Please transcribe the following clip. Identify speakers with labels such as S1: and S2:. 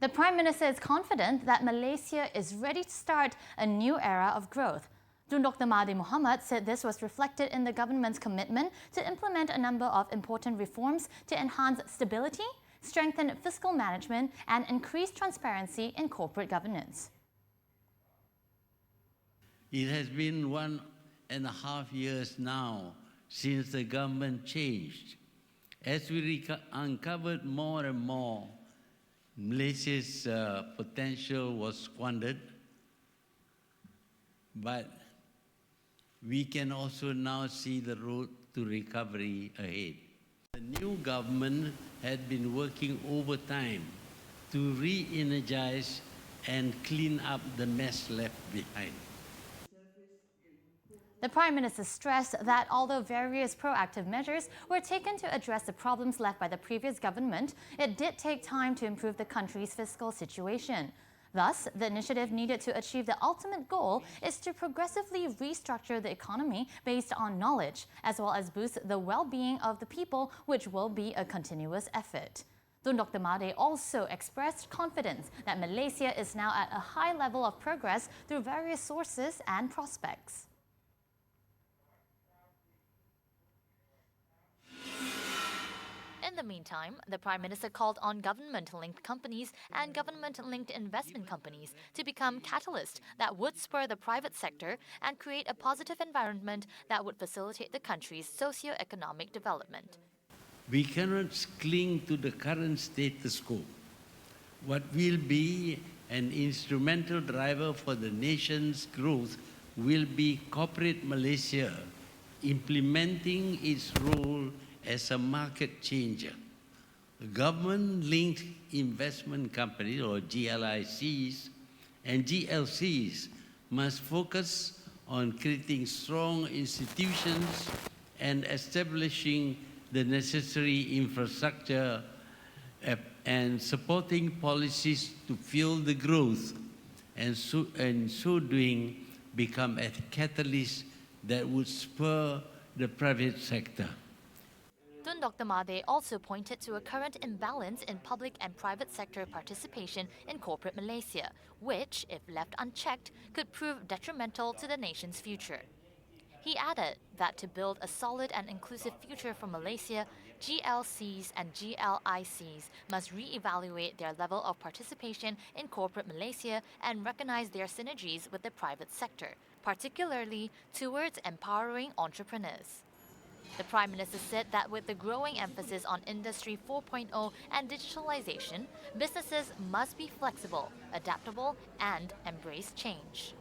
S1: The Prime Minister is confident that Malaysia is ready to start a new era of growth. Dr. Mahathir Mohamad said this was reflected in the government's commitment to implement a number of important reforms to enhance stability, strengthen fiscal management, and increase transparency in corporate governance.
S2: It has been 1.5 years now since the government changed. As we uncovered more and more, Malaysia's potential was squandered, but we can also now see the road to recovery ahead. The new government had been working overtime to re-energize and clean up the mess left behind.
S1: The Prime Minister stressed that although various proactive measures were taken to address the problems left by the previous government, it did take time to improve the country's fiscal situation. Thus, the initiative needed to achieve the ultimate goal is to progressively restructure the economy based on knowledge, as well as boost the well-being of the people, which will be a continuous effort. Dr. Mahathir also expressed confidence that Malaysia is now at a high level of progress through various sources and prospects. In the meantime, the Prime Minister called on government-linked companies and government-linked investment companies to become catalysts that would spur the private sector and create a positive environment that would facilitate the country's socio-economic development.
S2: We cannot cling to the current status quo. What will be an instrumental driver for the nation's growth will be corporate Malaysia implementing its role as a market changer. Government-linked investment companies, or GLICs, and GLCs must focus on creating strong institutions and establishing the necessary infrastructure and supporting policies to fuel the growth, and so doing become a catalyst that would spur the private sector.
S1: Dr. Mahathir also pointed to a current imbalance in public and private sector participation in corporate Malaysia, which, if left unchecked, could prove detrimental to the nation's future. He added that to build a solid and inclusive future for Malaysia, GLCs and GLICs must re-evaluate their level of participation in corporate Malaysia and recognize their synergies with the private sector, particularly towards empowering entrepreneurs. The Prime Minister said that with the growing emphasis on Industry 4.0 and digitalization, businesses must be flexible, adaptable, and embrace change.